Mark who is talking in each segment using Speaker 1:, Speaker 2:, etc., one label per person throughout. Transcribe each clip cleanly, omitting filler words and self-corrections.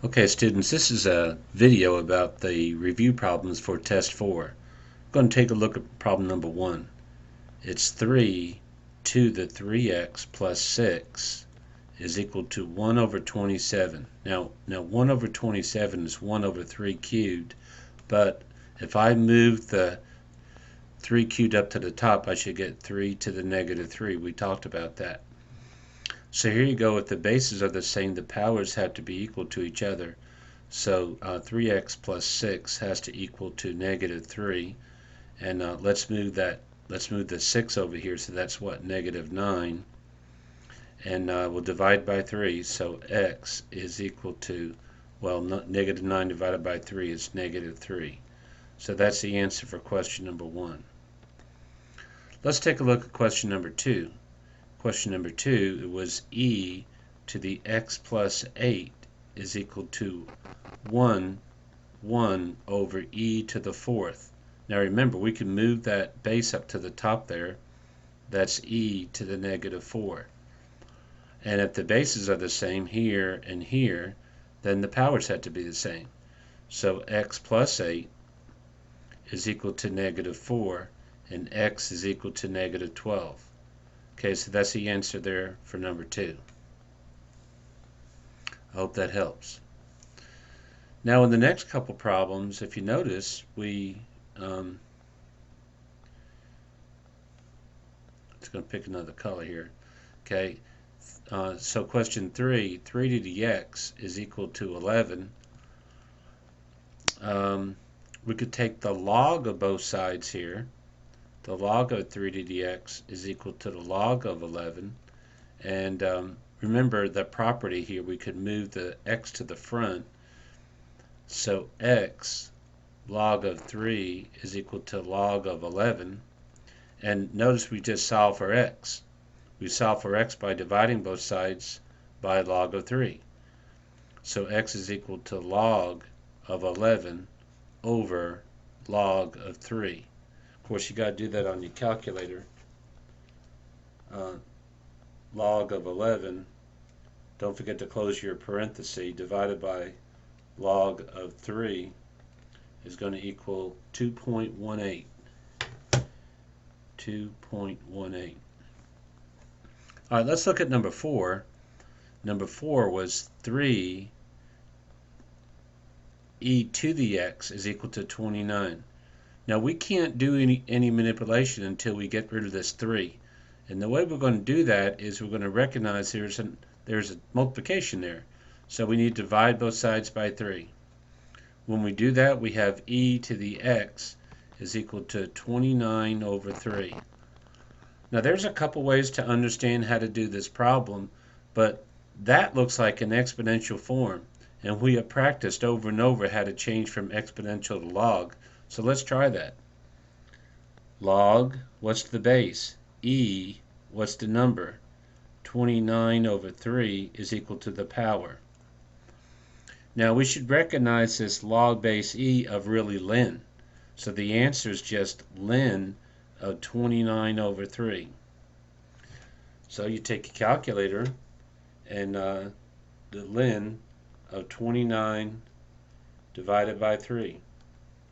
Speaker 1: Okay, students, this is a video about the review problems for test 4. I'm going to take a look at problem number 1. It's 3 to the 3x plus 6 is equal to 1 over 27. Now 1 over 27 is 1 over 3 cubed, but if I move the 3 cubed up to the top, I should get 3 to the negative 3. We talked about that. So here you go. If the bases are the same, the powers have to be equal to each other. So 3x plus 6 has to equal to negative 3. And let's move the 6 over here. So that's what? Negative 9. And we'll divide by 3. So x is equal to, well, negative 9 divided by 3 is negative 3. So that's the answer for question number 1. Let's take a look at question number 2. Question number 2, it was e to the x plus 8 is equal to 1 over e to the 4th. Now remember, we can move that base up to the top there. That's e to the negative 4. And if the bases are the same here and here, then the powers have to be the same. So x plus 8 is equal to negative 4, and x is equal to negative 12. Okay, so that's the answer there for number 2. I hope that helps. Now in the next couple problems, if you notice, it's going to pick another color here. Okay, so question 3, 3 to the x is equal to 11. We could take the log of both sides here. The log of 3 to the x is equal to the log of 11. And remember the property here, we could move the x to the front. So x log of 3 is equal to log of 11. And notice we just solve for x. We solve for x by dividing both sides by log of 3. So x is equal to log of 11 over log of 3. Of course, you got to do that on your calculator. Log of 11, don't forget to close your parenthesis, divided by log of 3 is going to equal 2.18. 2.18. All right, let's look at number 4. Number 4 was 3 e to the x is equal to 29. Now we can't do any manipulation until we get rid of this 3. And the way we're going to do that is we're going to recognize there's a multiplication there. So we need to divide both sides by 3. When we do that, we have e to the x is equal to 29 over 3. Now there's a couple ways to understand how to do this problem, but that looks like an exponential form. And we have practiced over and over how to change from exponential to log. So let's try that. Log, what's the base? E, what's the number? 29 over 3 is equal to the power. Now we should recognize this log base e of really ln. So the answer is just ln of 29 over 3. So you take a calculator and the ln of 29 divided by 3.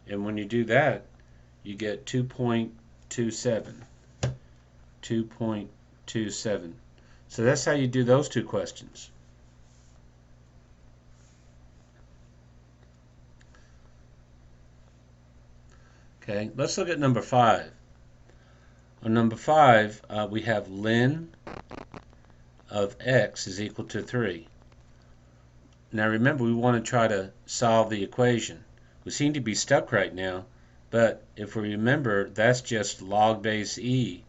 Speaker 1: And when you do that, you get 2.27. 2.27. So that's how you do those two questions. Okay, let's look at number 5. On number 5, we have ln of x is equal to 3. Now remember, we want to try to solve the equation. We seem to be stuck right now, but if we remember, that's just log base e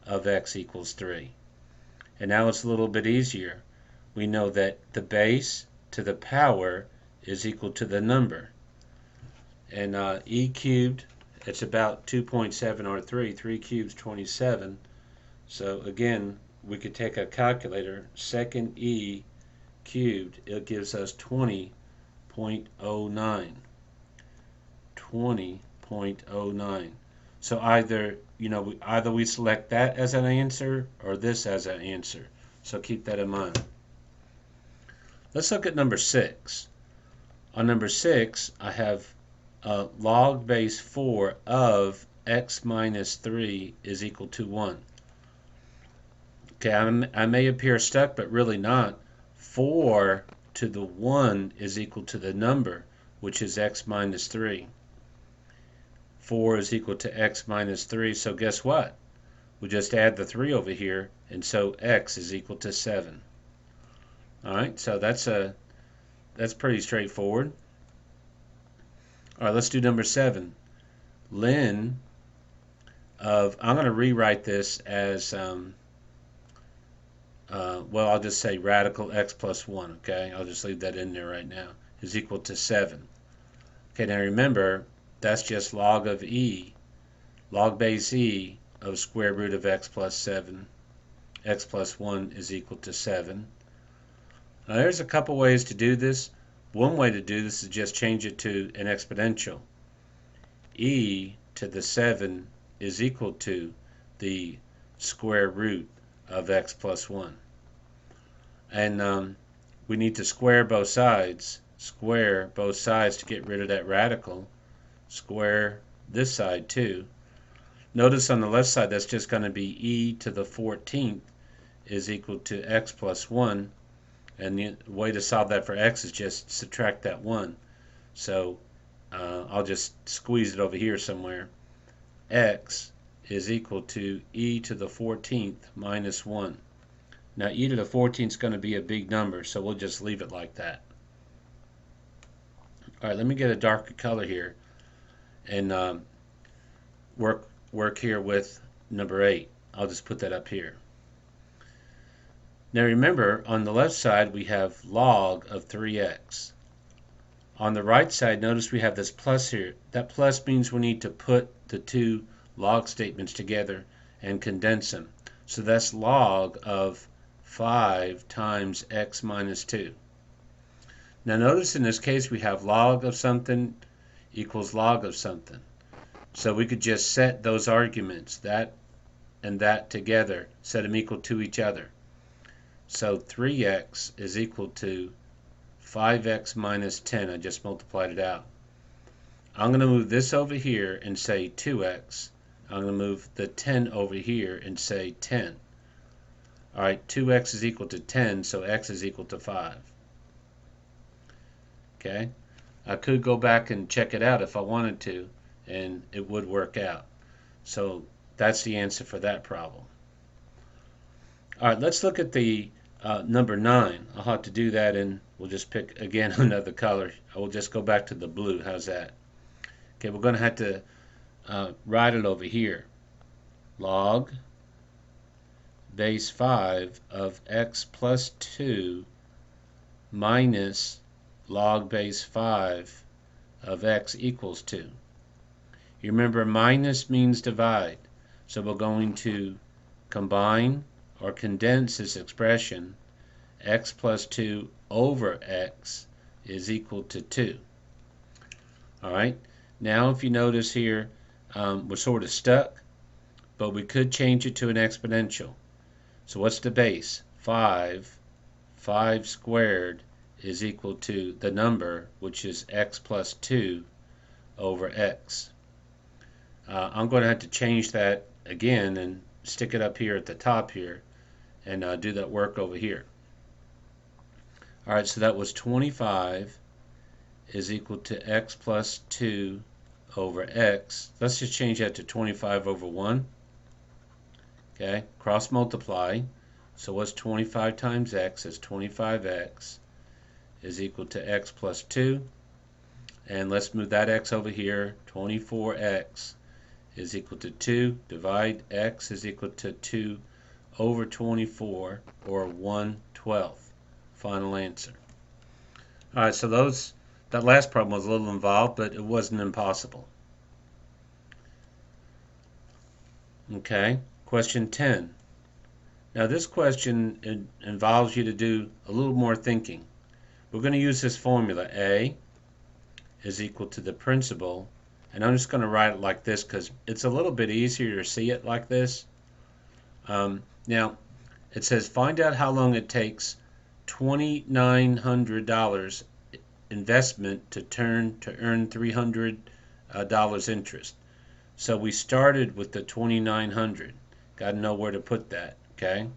Speaker 1: of x equals 3. And now it's a little bit easier. We know that the base to the power is equal to the number. And e cubed, it's about 2.7 or 3. 3 cubes, 27. So again, we could take a calculator, second e cubed, it gives us 20.09. 20.09. So either we select that as an answer or this as an answer. So keep that in mind. Let's look at number 6. On number 6, I have log base 4 of x minus 3 is equal to 1. Okay, I may appear stuck, but really not. 4 to the 1 is equal to the number, which is x minus 3. 4 is equal to x minus 3, so guess what? We just add the 3 over here, and so x is equal to 7. All right, so that's pretty straightforward. All right, let's do number 7. Ln of, I'm going to rewrite this as, well, I'll just say radical x plus 1, okay? I'll just leave that in there right now, is equal to 7. Okay, now remember, that's just log of e, log base e of square root of x plus 7. X plus 1 is equal to 7. Now there's a couple ways to do this. One way to do this is just change it to an exponential. E to the 7 is equal to the square root of x plus 1. And we need to square both sides. Square both sides to get rid of that radical. Square this side too. Notice on the left side that's just going to be e to the 14th is equal to x plus 1. And the way to solve that for x is just subtract that 1. So I'll just squeeze it over here somewhere. X is equal to e to the 14th minus 1. Now e to the 14th is going to be a big number, so we'll just leave it like that. All right, let me get a darker color here and work here with number 8. I'll just put that up here. Now remember, on the left side we have log of 3x. On the right side, notice we have this plus here. That plus means we need to put the two log statements together and condense them. So that's log of 5 times x minus 2. Now notice in this case we have log of something equals log of something. So we could just set those arguments, that and that together, set them equal to each other. So 3x is equal to 5x minus 10. I just multiplied it out. I'm going to move this over here and say 2x. I'm going to move the 10 over here and say 10. All right, 2x is equal to 10, so x is equal to 5. Okay, I could go back and check it out if I wanted to, and it would work out. So that's the answer for that problem. All right, let's look at the number 9. I'll have to do that, and we'll just pick again another color. I will just go back to the blue. How's that? Okay, we're going to have to write it over here. Log base 5 of x plus 2 minus log base 5 of x equals 2. You remember minus means divide, so we're going to combine or condense this expression. X plus 2 over x is equal to 2. Alright, now if you notice here, we're sort of stuck, but we could change it to an exponential. So what's the base? 5. 5 squared is equal to the number, which is x plus 2 over x. I'm going to have to change that again and stick it up here at the top here and do that work over here. Alright, so that was 25 is equal to x plus 2 over x. Let's just change that to 25 over 1. Okay, cross multiply. So what's 25 times x? Is 25x is equal to x plus 2. And let's move that x over here. 24x is equal to 2. Divide x is equal to 2 over 24, or 1/12. Final answer. Alright, so that last problem was a little involved, but it wasn't impossible. Okay, question 10. Now this question involves you to do a little more thinking. We're going to use this formula. A is equal to the principal, and I'm just going to write it like this because it's a little bit easier to see it like this. Now it says find out how long it takes $2,900 investment to earn $300 interest. So we started with the 2,900. Got to know where to put that, okay?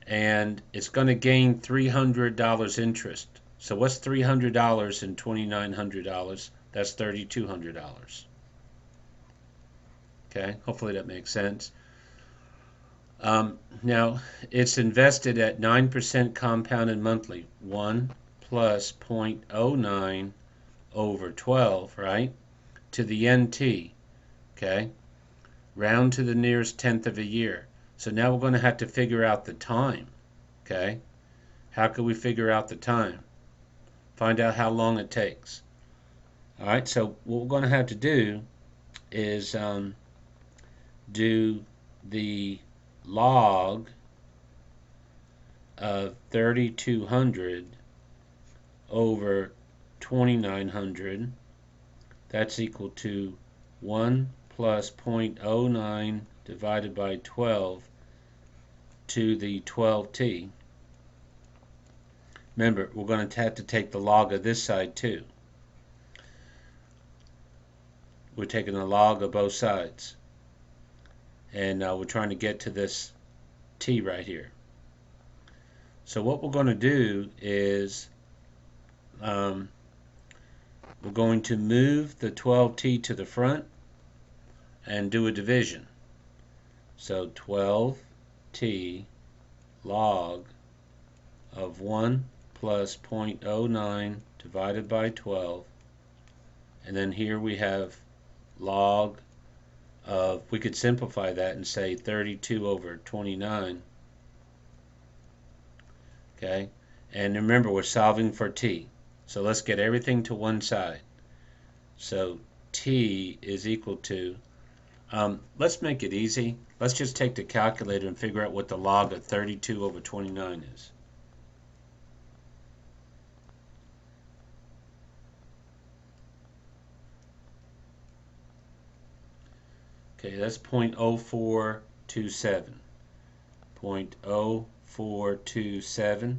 Speaker 1: And it's going to gain $300 interest. So what's $300 and $2,900? That's $3,200. Okay, hopefully that makes sense. Now, it's invested at 9% compounded monthly. 1 plus 0.09 over 12, right? To the NT, okay? Round to the nearest tenth of a year. So now we're going to have to figure out the time, okay? How can we figure out the time? Find out how long it takes. All right, so what we're going to have to do is do the log of 3,200 over 2,900. That's equal to 1 plus 0.09 divided by 12 to the 12t. Remember, we're going to have to take the log of this side too. We're taking the log of both sides. And we're trying to get to this t right here. So what we're going to do is we're going to move the 12t to the front and do a division. So 12t log of 1 plus 0.09 divided by 12. And then here we have log of, we could simplify that and say 32 over 29. Okay, and remember we're solving for t. So let's get everything to one side. So t is equal to, let's make it easy. Let's just take the calculator and figure out what the log of 32 over 29 is. Okay, that's 0.0427. 0.0427.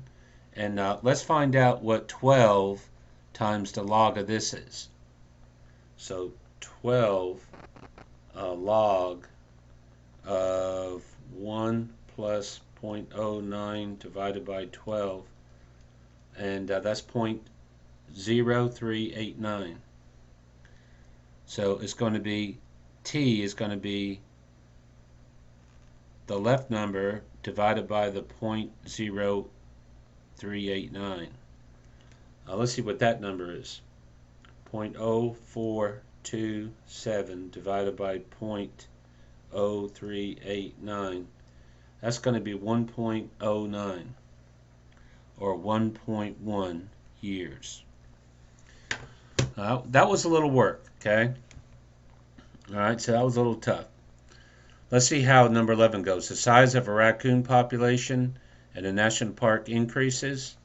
Speaker 1: And let's find out what 12 times the log of this is. So 12 log of 1 plus 0.09 divided by 12. And that's 0.0389. So it's going to be, t is going to be the left number divided by the 0.0389. Let's see what that number is. 0.0427 divided by 0.0389. That's going to be 1.09 or 1.1 years. That was a little work, okay? Alright, so that was a little tough. Let's see how number 11 goes. The size of a raccoon population in a national park increases.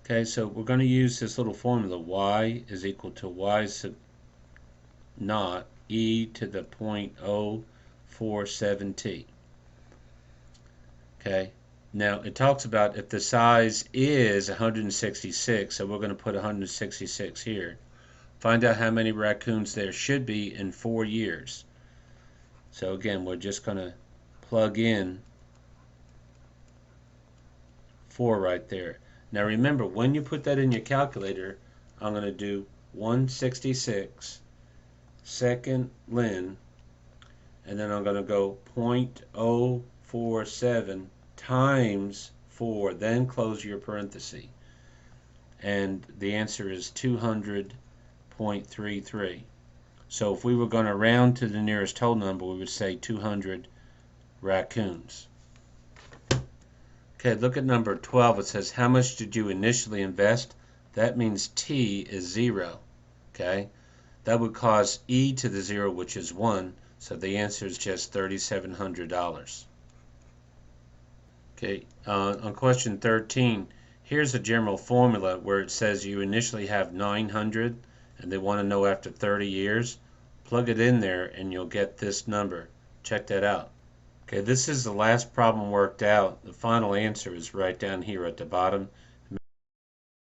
Speaker 1: Okay, so we're going to use this little formula. Y is equal to y sub naught e to the 0.047t. Okay, now it talks about if the size is 166, so we're going to put 166 here. Find out how many raccoons there should be in 4 years. So again, we're just going to plug in 4 right there. Now remember, when you put that in your calculator, I'm going to do 166 second ln, and then I'm going to go 0.047 times 4, then close your parenthesis. And the answer is 200.33. So if we were going to round to the nearest whole number, we would say 200 raccoons. Okay, look at number 12. It says, how much did you initially invest? That means t is 0. Okay, that would cause e to the 0, which is 1. So the answer is just $3,700. Okay, on question 13, here's a general formula where it says you initially have 900 and they want to know after 30 years. Plug it in there and you'll get this number. Check that out. Okay, this is the last problem worked out. The final answer is right down here at the bottom.